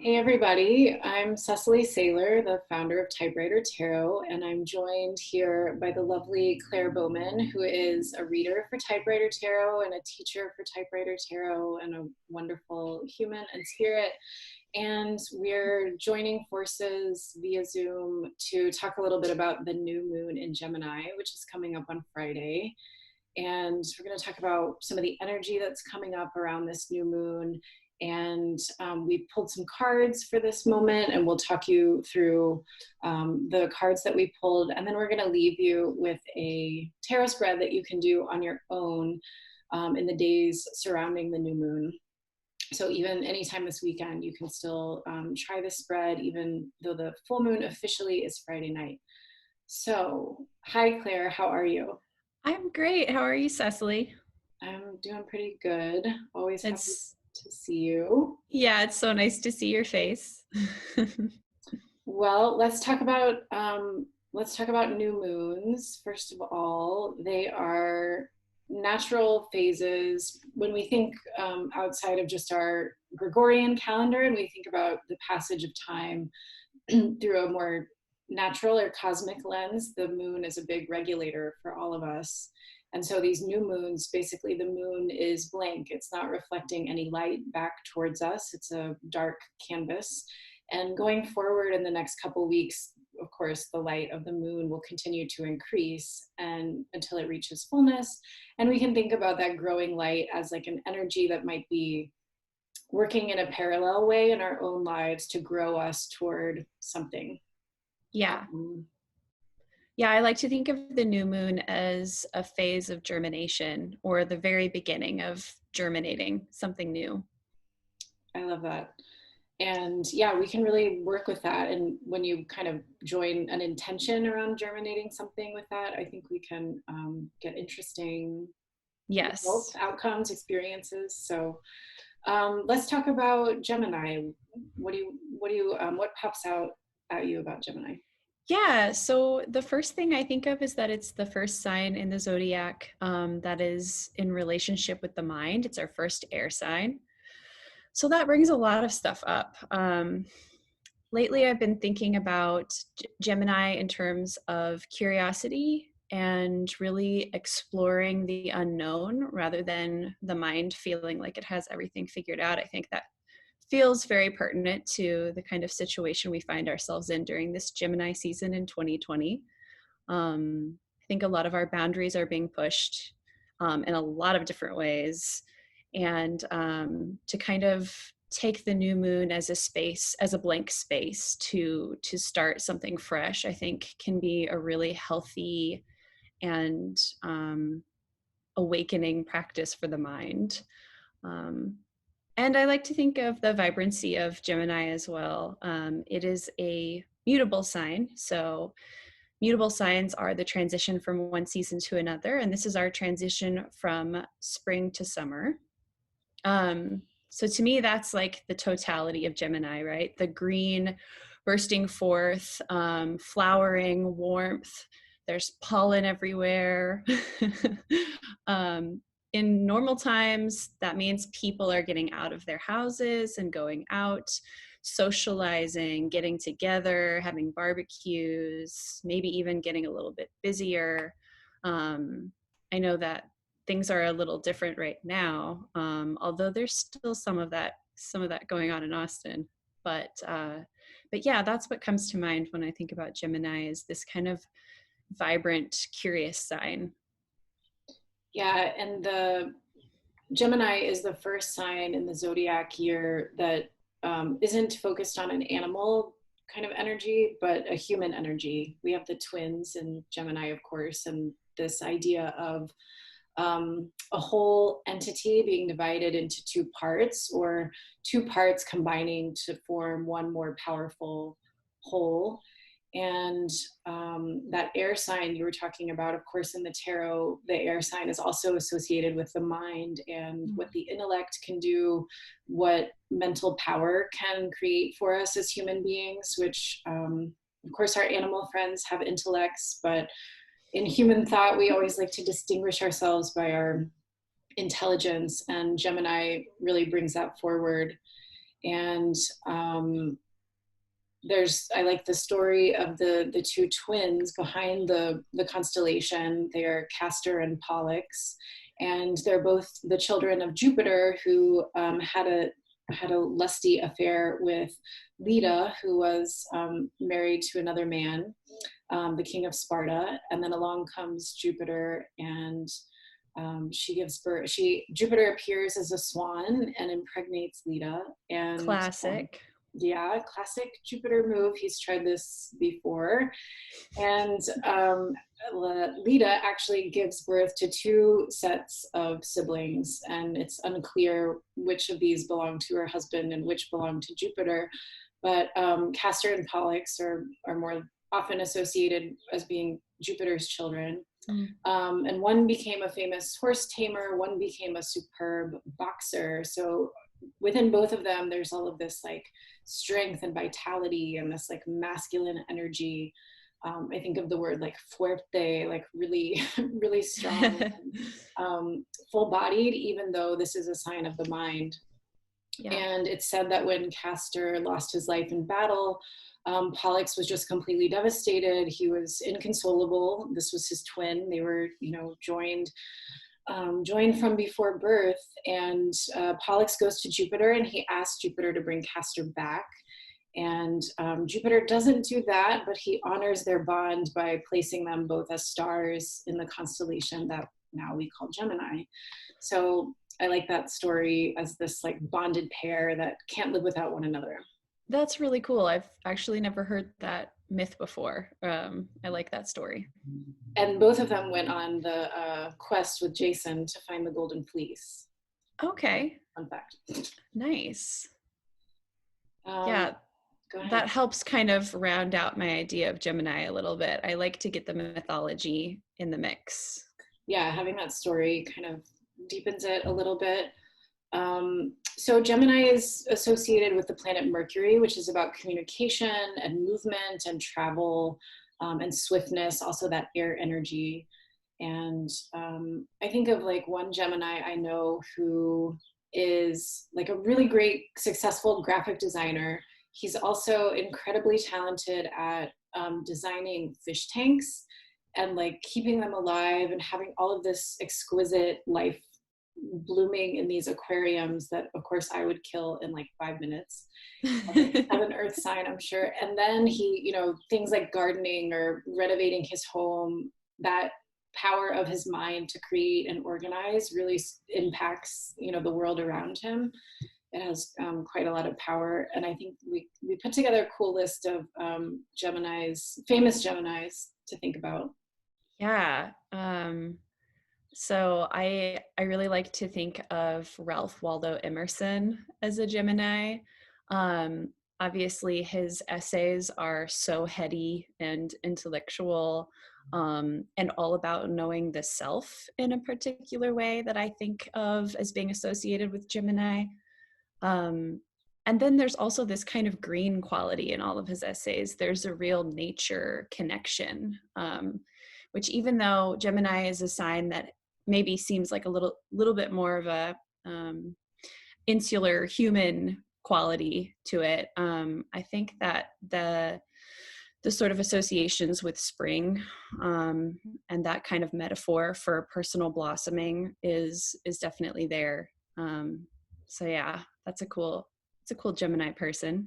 Hey everybody, I'm Cecily Saylor, the founder of Typewriter Tarot, and I'm joined here by the lovely Claire Bowman, who is a reader for Typewriter Tarot and a teacher for Typewriter Tarot and a wonderful human and spirit. And we're joining forces via Zoom to talk a little bit about the new moon in Gemini, which is coming up on Friday. And we're going to talk about some of the energy that's coming up around this new moon. And we pulled some cards for this moment, and we'll talk you through the cards that we pulled. And then we're going to leave you with a tarot spread that you can do on your own in the days surrounding the new moon. So even anytime this weekend, you can still try this spread, even though the full moon officially is Friday night. So, hi Claire, how are you? I'm great. How are you, Cecily? I'm doing pretty good. Always happy It's to see you. Yeah, it's so nice to see your face. Well, let's talk about new moons. First of all, they are natural phases. When we think outside of just our Gregorian calendar, and we think about the passage of time through a more natural or cosmic lens, the moon is a big regulator for all of us. And so these new moons, basically the moon is blank. It's not reflecting any light back towards us. It's a dark canvas. And going forward in the next couple weeks, of course, the light of the moon will continue to increase and until it reaches fullness. And we can think about that growing light as like an energy that might be working in a parallel way in our own lives to grow us toward something. Yeah. Yeah, I like to think of the new moon as a phase of germination or the very beginning of germinating something new. I love that. And yeah, we can really work with that. And when you kind of join an intention around germinating something with that, I think we can get interesting results, Yes. outcomes, experiences. So let's talk about Gemini. What pops out at you about Gemini? Yeah, so the first thing I think of is that it's the first sign in the zodiac that is in relationship with the mind. It's our first air sign. So that brings a lot of stuff up. Lately, I've been thinking about Gemini in terms of curiosity and really exploring the unknown rather than the mind feeling like it has everything figured out. I think that feels very pertinent to the kind of situation we find ourselves in during this Gemini season in 2020. I think a lot of our boundaries are being pushed in a lot of different ways. And to kind of take the new moon as a space, as a blank space to start something fresh, I think can be a really healthy and awakening practice for the mind. And I like to think of the vibrancy of Gemini as well. It is a mutable sign. So mutable signs are the transition from one season to another. And this is our transition from spring to summer. So to me, that's like the totality of Gemini, right? The green bursting forth, flowering, warmth. There's pollen everywhere. In normal times, that means people are getting out of their houses and going out, socializing, getting together, having barbecues, maybe even getting a little bit busier. I know that things are a little different right now, although there's still some of that going on in Austin. But yeah, that's what comes to mind when I think about Gemini, is this kind of vibrant, curious sign. Yeah, and the Gemini is the first sign in the zodiac year that isn't focused on an animal kind of energy, but a human energy. We have the twins in Gemini, of course, and this idea of a whole entity being divided into two parts, or two parts combining to form one more powerful whole. And that air sign you were talking about, of course, in the tarot, the air sign is also associated with the mind and what the intellect can do, what mental power can create for us as human beings, which, of course, our animal friends have intellects, but in human thought, we always like to distinguish ourselves by our intelligence, and Gemini really brings that forward. And I like the story of the two twins behind the constellation. They are Castor and Pollux, and they're both the children of Jupiter, who had a lusty affair with LEDA, who was married to another man, the king of Sparta. And then along comes Jupiter, and she gives birth. Jupiter appears as a swan and impregnates LEDA. And Classic. yeah, classic Jupiter move. He's tried this before. And LEDA actually gives birth to two sets of siblings, and it's unclear which of these belong to her husband and which belong to Jupiter. But Castor and Pollux are more often associated as being Jupiter's children. And one became a famous horse tamer, one became a superb boxer. So within both of them, there's all of this like strength and vitality and this like masculine energy. I think of the word like fuerte, like really, really strong, full-bodied, even though this is a sign of the mind. Yeah. And it's said that when Castor lost his life in battle, Pollux was just completely devastated. He was inconsolable. This was his twin. They were, joined from before birth. And Pollux goes to Jupiter, and he asks Jupiter to bring Castor back. And Jupiter doesn't do that, but he honors their bond by placing them both as stars in the constellation that now we call Gemini. So I like that story as this like bonded pair that can't live without one another. That's really cool. I've actually never heard that myth before. I like that story. And both of them went on the quest with Jason to find the golden fleece. Okay. Fun fact. Nice. Yeah. Go ahead. That helps kind of round out my idea of Gemini a little bit. I like to get the mythology in the mix. Yeah, having that story kind of deepens it a little bit. So Gemini is associated with the planet Mercury, which is about communication and movement and travel and swiftness, also that air energy. And I think of like one Gemini I know who is like a really great, successful graphic designer. He's also incredibly talented at designing fish tanks and like keeping them alive and having all of this exquisite life blooming in these aquariums that of course I would kill in like 5 minutes. Have an earth sign, I'm sure. And then he, things like gardening or renovating his home, that power of his mind to create and organize really impacts, the world around him. It has quite a lot of power. And I think we put together a cool list of famous Geminis to think about. Yeah. So I really like to think of Ralph Waldo Emerson as a Gemini. Obviously, his essays are so heady and intellectual, and all about knowing the self in a particular way that I think of as being associated with Gemini. And then there's also this kind of green quality in all of his essays. There's a real nature connection, which even though Gemini is a sign that maybe seems like a little bit more of a insular human quality to it, I think that the sort of associations with spring and that kind of metaphor for personal blossoming is definitely there. So yeah, it's a cool Gemini person.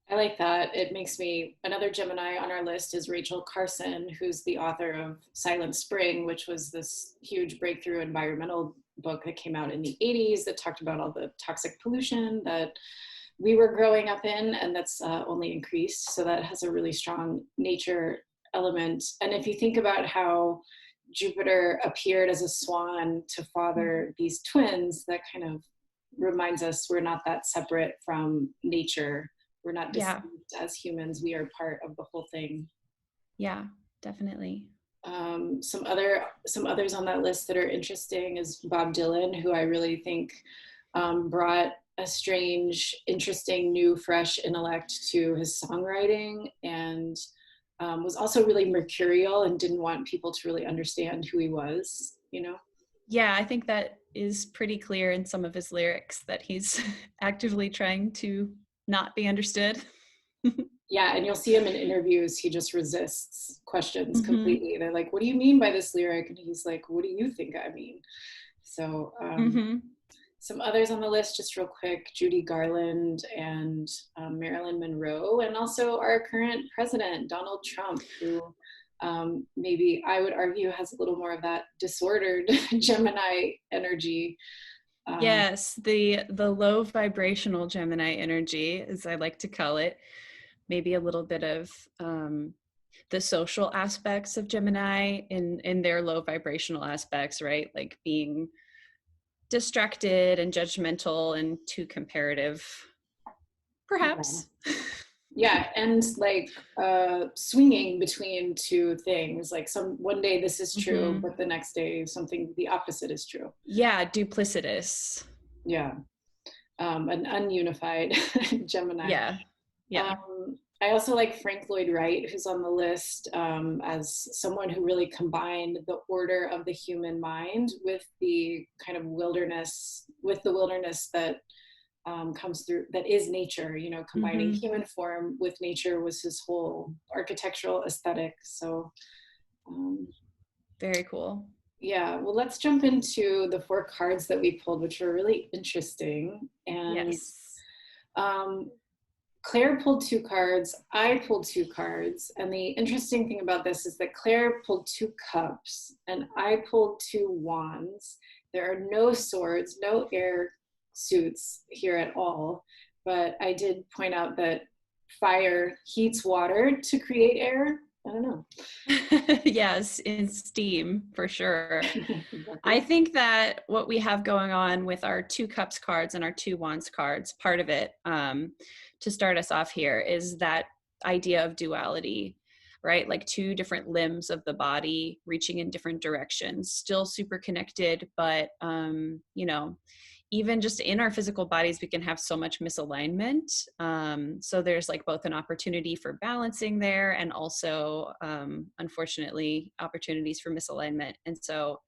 I like that. It makes me, another Gemini on our list is Rachel Carson, who's the author of Silent Spring, which was this huge breakthrough environmental book that came out in the 80s that talked about all the toxic pollution that we were growing up in, and that's only increased. So that has a really strong nature element. And if you think about how Jupiter appeared as a swan to father these twins, that kind of reminds us we're not that separate from nature. We're not distinct as humans. We are part of the whole thing. Yeah, definitely. Some others on that list that are interesting is Bob Dylan, who I really think brought a strange, interesting, new, fresh intellect to his songwriting, and was also really mercurial and didn't want people to really understand who he was, Yeah, I think that is pretty clear in some of his lyrics that he's actively trying to not be understood. Yeah, and you'll see him in interviews, he just resists questions Mm-hmm. completely. They're like, what do you mean by this lyric? And he's like, what do you think I mean? So Mm-hmm. some others on the list, just real quick: Judy Garland and Marilyn Monroe, and also our current president, Donald Trump, who maybe I would argue has a little more of that disordered Gemini energy. Yes, the low vibrational Gemini energy, as I like to call it, maybe a little bit of the social aspects of Gemini in their low vibrational aspects, right? Like being distracted and judgmental and too comparative, Yeah. perhaps. Yeah, and like swinging between two things. Like some one day this is true, Mm-hmm. but the next day something the opposite is true. Yeah, duplicitous. Yeah, an ununified Gemini. Yeah, yeah. I also like Frank Lloyd Wright, who's on the list, as someone who really combined the order of the human mind with the kind of wilderness, with the wilderness that comes through, that is nature. You know, combining Mm-hmm. human form with nature was his whole architectural aesthetic. So, um, Very cool. yeah, well, let's jump into the four cards that we pulled, which were really interesting. And Yes. um, Claire pulled two cards, I pulled two cards, and the interesting thing about this is that Claire pulled two cups and I pulled two wands. There are no swords, no air suits here at all, but I did point out that fire heats water to create air. I don't know. Yes, in STEAM for sure. I Exactly. think that what we have going on with our two cups cards and our two wands cards, part of it, to start us off here, is that idea of duality, right? Like two different limbs of the body reaching in different directions, still super connected, but even just in our physical bodies, we can have so much misalignment. So there's like both an opportunity for balancing there and also, unfortunately, opportunities for misalignment. And so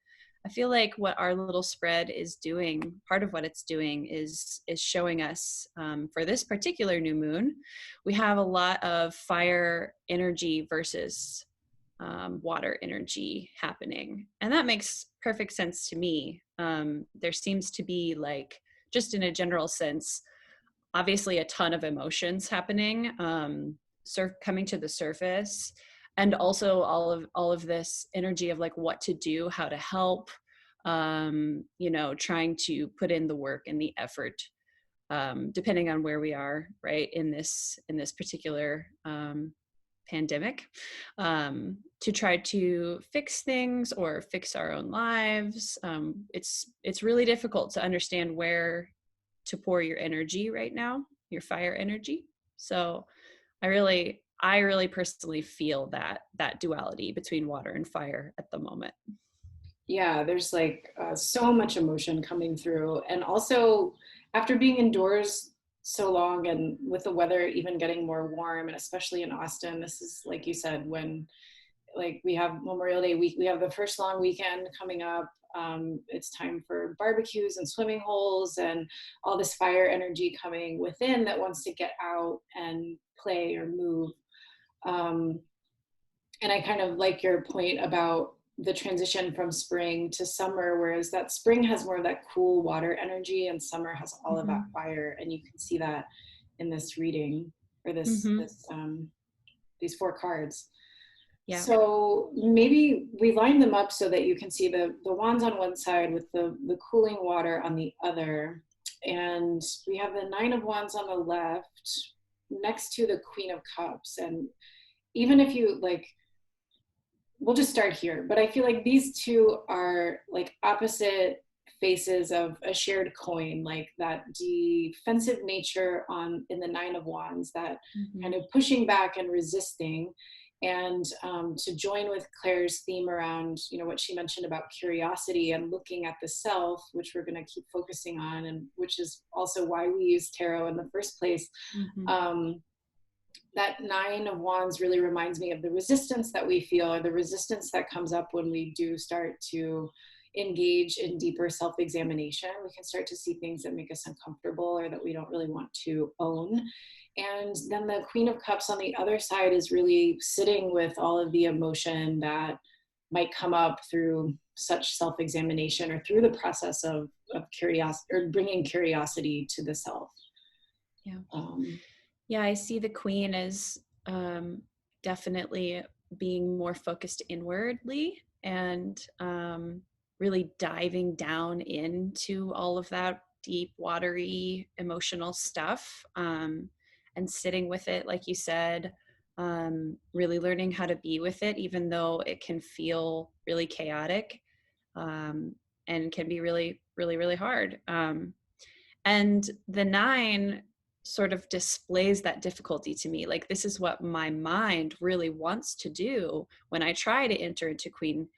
I feel like what our little spread is doing, part of what it's doing is showing us, for this particular new moon, we have a lot of fire energy versus water energy happening. And that makes perfect sense to me. There seems to be, like, just in a general sense, obviously a ton of emotions happening, coming to the surface, and also all of this energy of like what to do, how to help, trying to put in the work and the effort, depending on where we are, right, in this particular pandemic, to try to fix things or fix our own lives. It's really difficult to understand where to pour your energy right now, your fire energy. So I really personally feel that duality between water and fire at the moment. Yeah, there's like so much emotion coming through. And also, after being indoors so long and with the weather even getting more warm, and especially in Austin, this is like you said, when like we have Memorial Day week, we have the first long weekend coming up. It's time for barbecues and swimming holes and all this fire energy coming within that wants to get out and play or move. Um, and I kind of like your point about the transition from spring to summer, whereas that spring has more of that cool water energy and summer has all of that Mm-hmm. fire. And you can see that in this reading, or Mm-hmm. these four cards. Yeah. So maybe we line them up so that you can see the wands on one side with the cooling water on the other. And we have the Nine of Wands on the left next to the Queen of Cups. And even if you like, we'll just start here, but I feel like these two are like opposite faces of a shared coin, like that defensive nature on in the Nine of Wands, that Mm-hmm. kind of pushing back and resisting. And to join with Claire's theme around, you know, what she mentioned about curiosity and looking at the self, which we're going to keep focusing on, and which is also why we use tarot in the first place. Mm-hmm. um, that Nine of Wands really reminds me of the resistance that we feel, or the resistance that comes up when we do start to engage in deeper self-examination. We can start to see things that make us uncomfortable or that we don't really want to own. And then the Queen of Cups on the other side is really sitting with all of the emotion that might come up through such self-examination or through the process of curiosity, or bringing curiosity to the self. Yeah. Yeah, I see the Queen as definitely being more focused inwardly and really diving down into all of that deep, watery, emotional stuff, and sitting with it, like you said, really learning how to be with it, even though it can feel really chaotic, and can be really, really, really hard. And the 9 sort of displays that difficulty to me. Like, this is what my mind really wants to do when I try to enter into Queen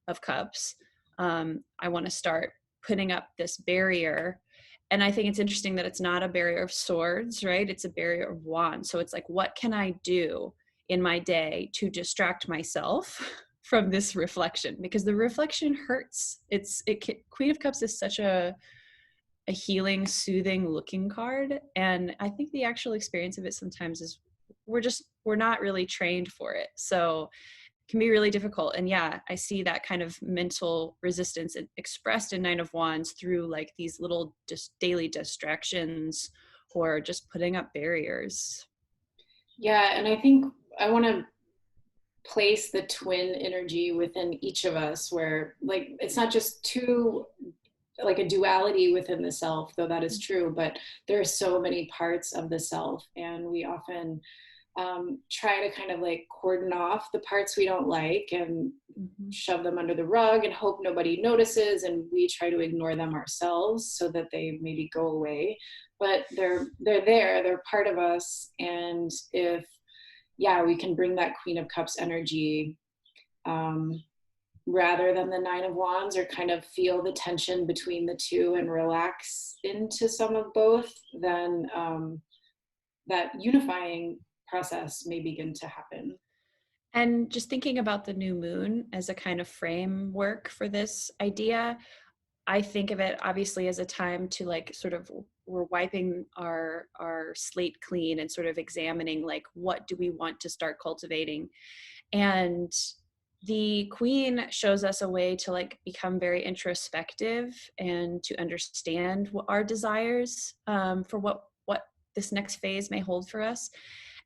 of Cups. I want to start putting up this barrier. And I think it's interesting that it's not a barrier of swords, right? It's a barrier of wands. So it's like, what can I do in my day to distract myself from this reflection? Because the reflection hurts. Queen of Cups is such a healing, soothing looking card. And I think the actual experience of it sometimes is we're not really trained for it. So it can be really difficult. And yeah, I see that kind of mental resistance expressed in 9 of Wands through like these little just daily distractions or just putting up barriers. Yeah, and I think I want to place the twin energy within each of us, where like it's not just two, like a duality within the self, though that is true, but there are so many parts of the self, and we often try to kind of like cordon off the parts we don't like and shove them under the rug and hope nobody notices, and we try to ignore them ourselves so that they maybe go away. But they're part of us. And if, yeah, we can bring that Queen of Cups energy, rather than the 9 of Wands, or kind of feel the tension between the two and relax into some of both, then that unifying process may begin to happen. And just thinking about the new moon as a kind of framework for this idea, I think of it obviously as a time to like sort of, we're wiping our slate clean and sort of examining like, what do we want to start cultivating? And the Queen shows us a way to like become very introspective and to understand what our desires, for what this next phase may hold for us.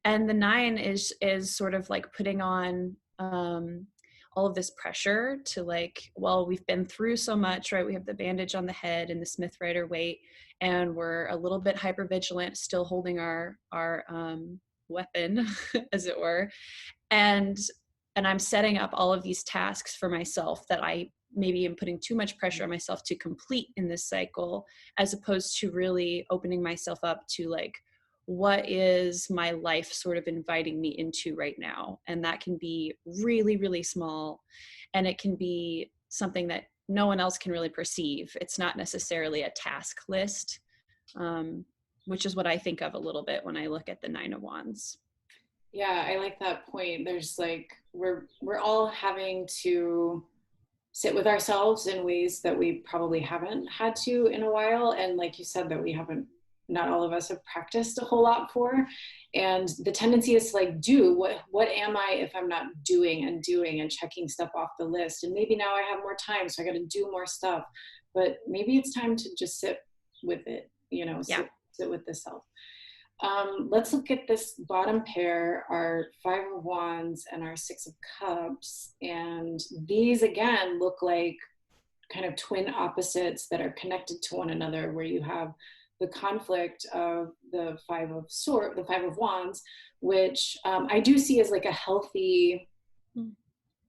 And the 9 is sort of like putting on all of this pressure to like, well, we've been through so much, right? We have the bandage on the head and the Smith Rider weight, and we're a little bit hypervigilant, still holding our weapon, as it were. And I'm setting up all of these tasks for myself that I maybe am putting too much pressure on myself to complete in this cycle, as opposed to really opening myself up to like, what is my life sort of inviting me into right now? And that can be really, really small. And it can be something that no one else can really perceive. It's not necessarily a task list, which is what I think of a little bit when I look at the 9 of Wands. Yeah, I like that point. There's like, we're all having to sit with ourselves in ways that we probably haven't had to in a while. And like you said, that we haven't, not all of us have practiced a whole lot for. And the tendency is to like, do what am I if I'm not doing and checking stuff off the list? And maybe now I have more time, so I got to do more stuff. But maybe it's time to just sit with it, sit with the self. Let's look at this bottom pair, our 5 of Wands and our 6 of Cups. And these again look like kind of twin opposites that are connected to one another, where you have the conflict of the 5 of Wands, which I do see as like a healthy,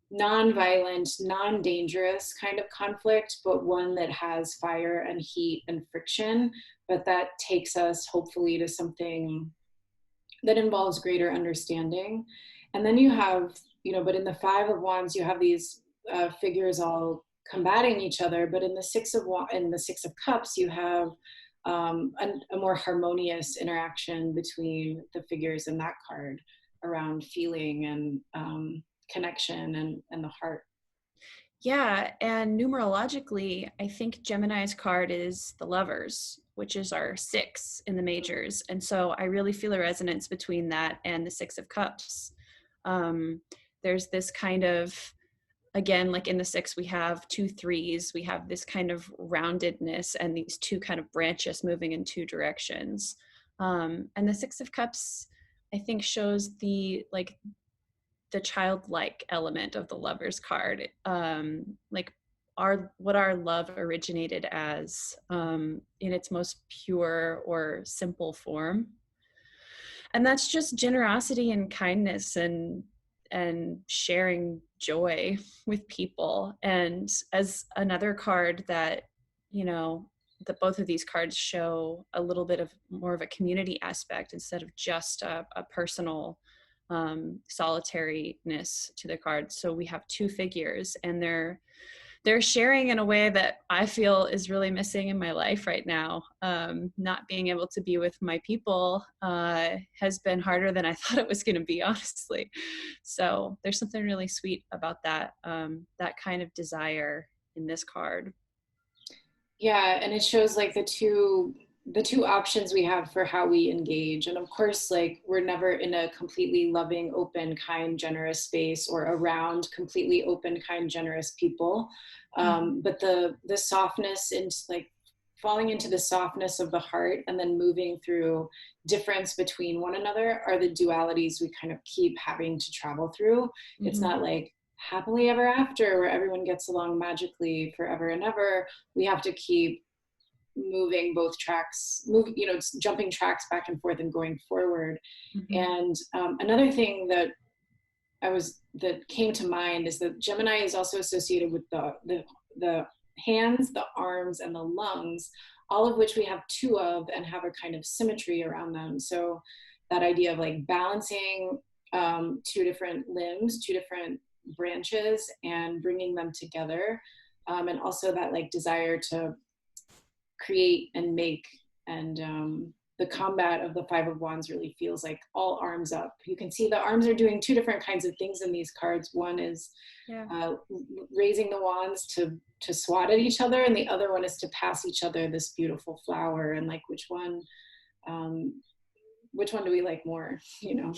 non-violent, non-dangerous kind of conflict, but one that has fire and heat and friction, but that takes us hopefully to something that involves greater understanding. And then you have, but in the 5 of Wands, you have these figures all combating each other, but in the 6 of Cups, you have a more harmonious interaction between the figures in that card around feeling and connection and the heart. Yeah, and numerologically, I think Gemini's card is the Lovers, which is our 6 in the majors. And so I really feel a resonance between that and the 6 of Cups. Um, there's this kind of, again, like in the 6, we have 2 threes, we have this kind of roundedness and these 2 kind of branches moving in 2 directions. And the 6 of Cups, I think, shows the childlike element of the Lover's card, like what our love originated as, in its most pure or simple form, and that's just generosity and kindness and sharing joy with people. And as another card that, you know, that both of these cards show a little bit of more of a community aspect instead of just a personal solitariness to the cards. So we have 2 figures, and they're sharing in a way that I feel is really missing in my life right now. Not being able to be with my people has been harder than I thought it was going to be, honestly. So there's something really sweet about that, that kind of desire in this card. Yeah, and it shows like the two options we have for how we engage. And of course, like we're never in a completely loving, open, kind, generous space or around completely open, kind, generous people. Mhm. But the softness into like falling into the softness of the heart and then moving through difference between one another are the dualities we kind of keep having to travel through. It's Mhm. not like happily ever after where everyone gets along magically forever and ever. We have to keep moving both tracks, jumping tracks back and forth and going forward. Mhm. And another thing that came to mind is that Gemini is also associated with the hands, the arms, and the lungs, all of which we have 2 of and have a kind of symmetry around them. So that idea of like balancing 2 different limbs, 2 different branches, and bringing them together, and also that like desire to create and make. And the combat of the 5 of Wands really feels like all arms up. You can see the arms are doing 2 different kinds of things in these cards. One is Yeah. uh, raising the wands to swat at each other, and the other one is to pass each other this beautiful flower. And like um, which one do we like more? You know?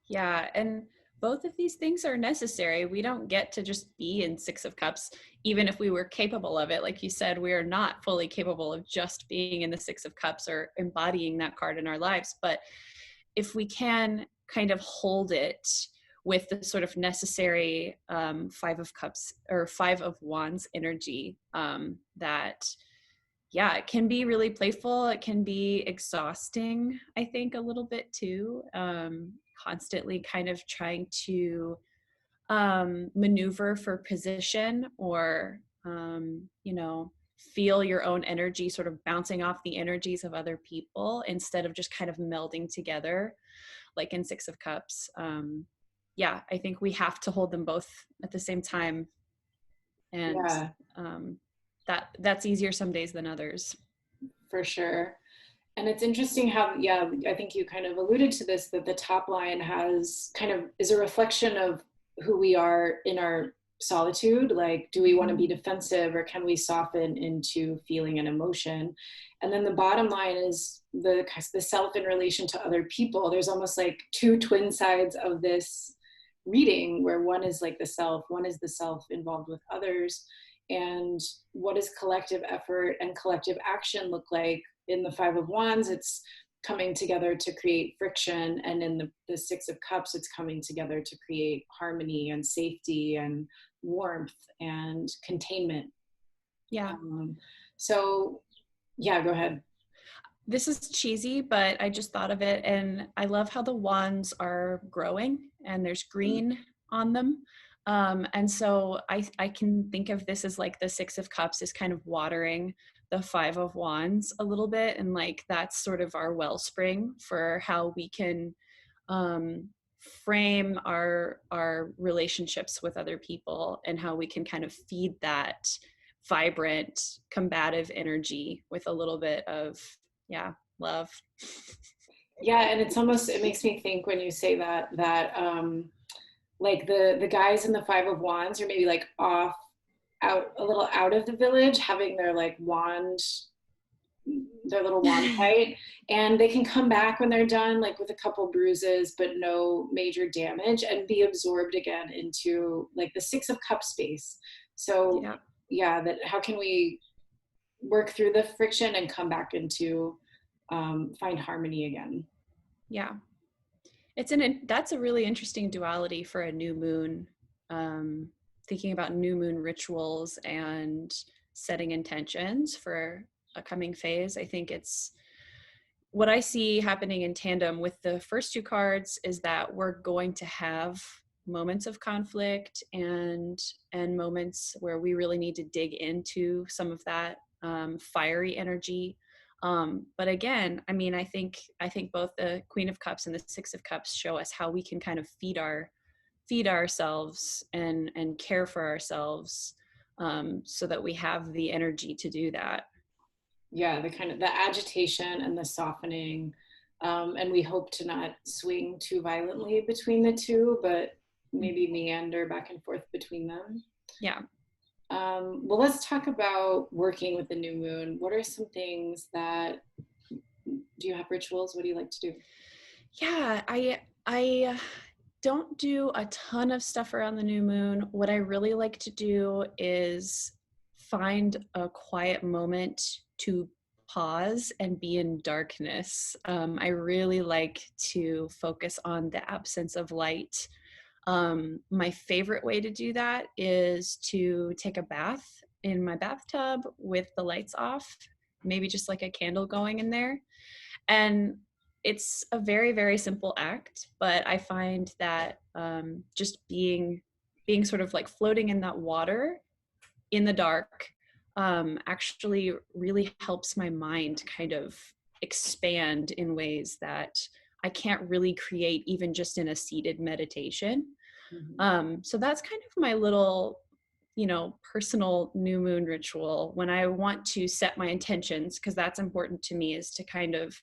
Yeah, and both of these things are necessary. We don't get to just be in 6 of Cups, even if we were capable of it. Like you said, we are not fully capable of just being in the 6 of Cups or embodying that card in our lives. But if we can kind of hold it with the sort of necessary 5 of Cups or 5 of Wands energy, that, yeah, it can be really playful. It can be exhausting, I think, a little bit too. Constantly kind of trying to maneuver for position or, feel your own energy sort of bouncing off the energies of other people instead of just kind of melding together, like in 6 of Cups. Yeah, I think we have to hold them both at the same time. And Yeah, um, that's easier some days than others. for sure. And it's interesting how, yeah, I think you kind of alluded to this, that the top line has kind of is a reflection of who we are in our solitude. Like, do we want to be Mhm. defensive or can we soften into feeling and emotion? And then the bottom line is the self in relation to other people. There's almost like 2 twin sides of this reading where one is like the self, one is the self involved with others. And what does collective effort and collective action look like? In the 5 of Wands, it's coming together to create friction. And in the 6 of Cups, it's coming together to create harmony and safety and warmth and containment. Yeah. Um, so, yeah, go ahead. This is cheesy, but I just thought of it, and I love how the wands are growing and there's green on them. And so I can think of this as like the 6 of Cups is kind of watering the 5 of Wands a little bit, and like that's sort of our wellspring for how we can um, frame our relationships with other people and how we can kind of feed that vibrant combative energy with a little bit of, yeah, love. Yeah, and it makes me think when you say that like the guys in the 5 of Wands are maybe like off out a little out of the village, having their like wand, their little wand fight, and they can come back when they're done, like with a couple bruises, but no major damage, and be absorbed again into like the Six of Cups space. So Yeah. yeah, that how can we work through the friction and come back into find harmony again. Yeah. That's a really interesting duality for a new moon. Thinking about new moon rituals and setting intentions for a coming phase. I think it's what I see happening in tandem with the first two cards is that we're going to have moments of conflict and moments where we really need to dig into some of that fiery energy. But again, I mean, I think both the Queen of Cups and the Six of Cups show us how we can kind of feed ourselves and care for ourselves, so that we have the energy to do that. Yeah, the kind of the agitation and the softening, and we hope to not swing too violently between the two, but maybe meander back and forth between them. Yeah. Well, let's talk about working with the new moon. What are some things that, do you have rituals? What do you like to do? Yeah, I don't do a ton of stuff around the new moon. What I really like to do is find a quiet moment to pause and be in darkness. I really like to focus on the absence of light. My favorite way to do that is to take a bath in my bathtub with the lights off, maybe just like a candle going in there. And it's a very, very simple act, but I find that just being sort of like floating in that water in the dark actually really helps my mind kind of expand in ways that I can't really create even just in a seated meditation. So that's kind of my little, personal new moon ritual when I want to set my intentions, because that's important to me, is to kind of,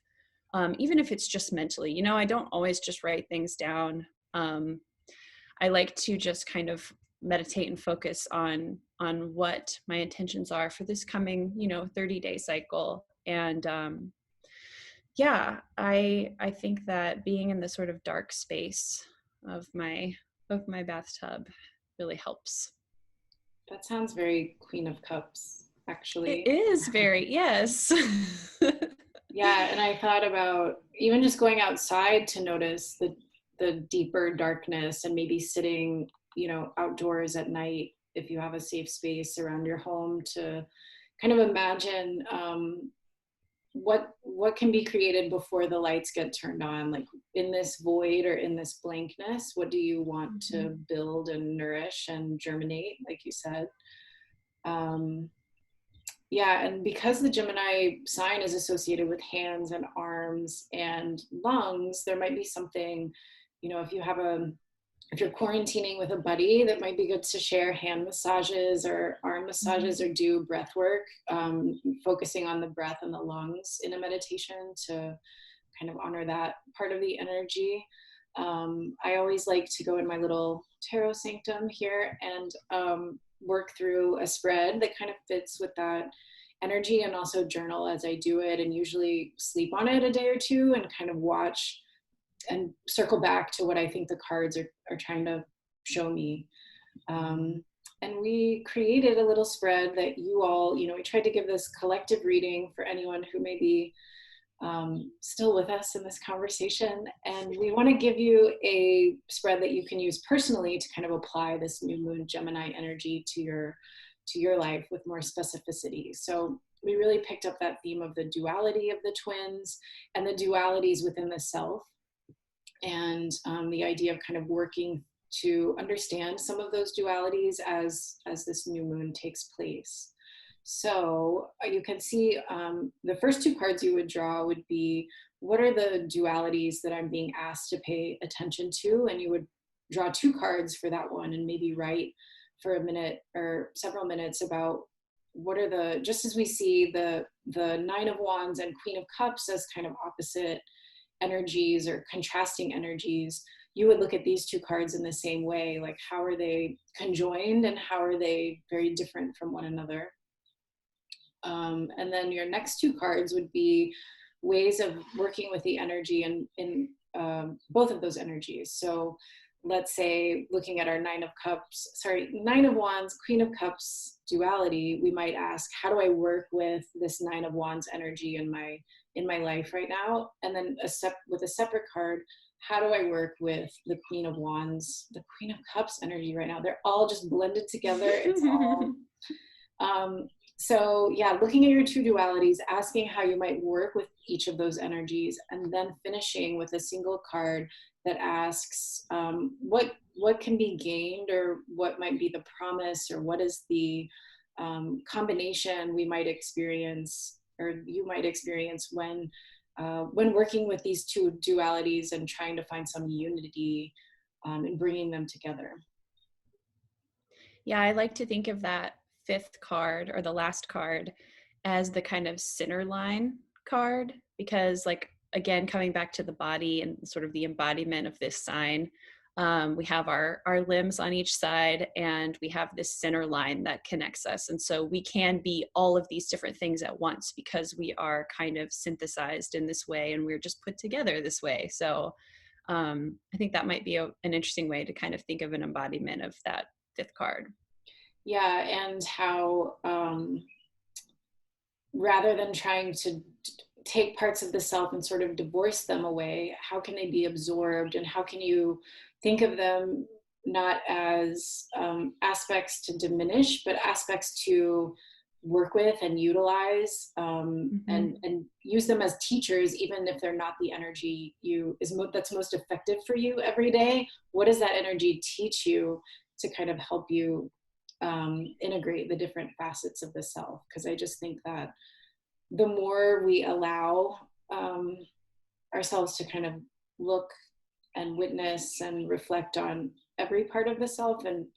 even if it's just mentally, I don't always just write things down. I like to just kind of meditate and focus on what my intentions are for this coming 30-day cycle. And yeah, I think that being in the sort of dark space of my bathtub really helps. That sounds very Queen of Cups, It actually. is very, yes. Yeah, and I thought about even just going outside to notice the deeper darkness, and maybe sitting, outdoors at night if you have a safe space around your home, to kind of imagine what can be created before the lights get turned on, like in this void or in this blankness, what do you want to build and nourish and germinate, like you said. um, yeah, and because the Gemini sign is associated with hands and arms and lungs, there might be something, if you have if you're quarantining with a buddy, that might be good to share hand massages or arm massages, or do breath work, focusing on the breath and the lungs in a meditation to kind of honor that part of the energy. I always like to go in my little tarot sanctum here and work through a spread that kind of fits with that energy, and also journal as I do it, and usually sleep on it a day or two and kind of watch and circle back to what I think the cards are trying to show me. And we created a little spread that you all, we tried to give this collective reading for anyone who may be still with us in this conversation. And we want to give you a spread that you can use personally to kind of apply this new moon Gemini energy to your life with more specificity. So we really picked up that theme of the duality of the twins and the dualities within the self, and the idea of kind of working to understand some of those dualities as this new moon takes place. So you can see the first two cards you would draw would be, what are the dualities that I'm being asked to pay attention to? And you would draw two cards for that one, and maybe write for a minute or several minutes about what are the, just as we see the Nine of Wands and Queen of Cups as kind of opposite energies or contrasting energies, you would look at these two cards in the same way, like how are they conjoined and how are they very different from one another. And then your next two cards would be ways of working with the energy in both of those energies. So let's say looking at our Nine of Wands, Queen of Cups duality, we might ask, how do I work with this Nine of Wands energy in my life right now? And then with a separate card, how do I work with the Queen of Wands, the Queen of Cups energy right now? They're all just blended together. It's all so yeah, looking at your two dualities, asking how you might work with each of those energies, and then finishing with a single card that asks what can be gained, or what might be the promise, or what is the combination we might experience, or you might experience when working with these two dualities and trying to find some unity and bringing them together. Yeah, I like to think of that fifth card, or the last card, as the kind of center line card, because, like, again, coming back to the body and sort of the embodiment of this sign, we have our limbs on each side, and we have this center line that connects us. And so we can be all of these different things at once because we are kind of synthesized in this way, and we're just put together this way. So I think that might be an interesting way to kind of think of an embodiment of that fifth card. Yeah, and how rather than trying to take parts of the self and sort of divorce them away, how can they be absorbed, and how can you think of them not as aspects to diminish, but aspects to work with and utilize, and use them as teachers, even if they're not the energy that's most effective for you every day. What does that energy teach you to kind of help you integrate the different facets of the self? Because I just think that the more we allow ourselves to kind of look and witness and reflect on every part of the self and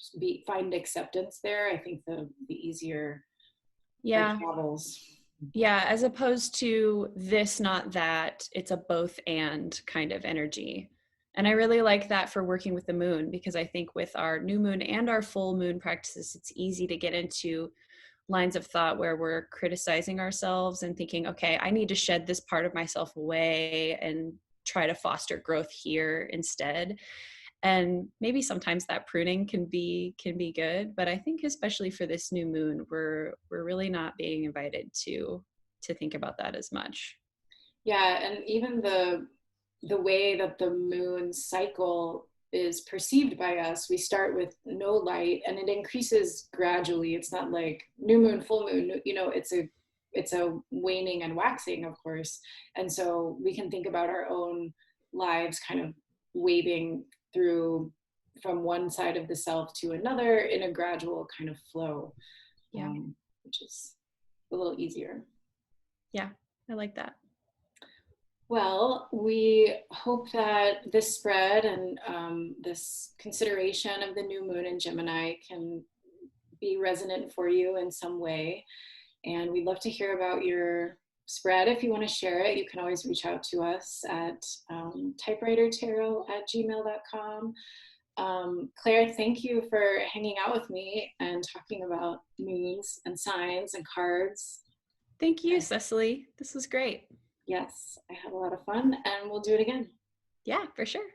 find acceptance there, I think the easier it travels. Yeah, as opposed to this, not that, it's a both and kind of energy. And I really like that for working with the moon, because I think with our new moon and our full moon practices, it's easy to get into lines of thought where we're criticizing ourselves and thinking, okay, I need to shed this part of myself away and try to foster growth here instead. And maybe sometimes that pruning can be good, but I think especially for this new moon, we're really not being invited to think about that as much. Yeah, and even the way that the moon cycle is perceived by us, we start with no light and it increases gradually. It's not like new moon, full moon, it's a waning and waxing, of course. And so we can think about our own lives kind of waving through from one side of the self to another in a gradual kind of flow, which is a little easier. Yeah, I like that. Well, we hope that this spread and this consideration of the new moon in Gemini can be resonant for you in some way. And we'd love to hear about your spread. If you want to share it, you can always reach out to us at typewritertarot@gmail.com. Claire, thank you for hanging out with me and talking about moons and signs and cards. Thank you, Cecily. This was great. Yes, I had a lot of fun, and we'll do it again. Yeah, for sure.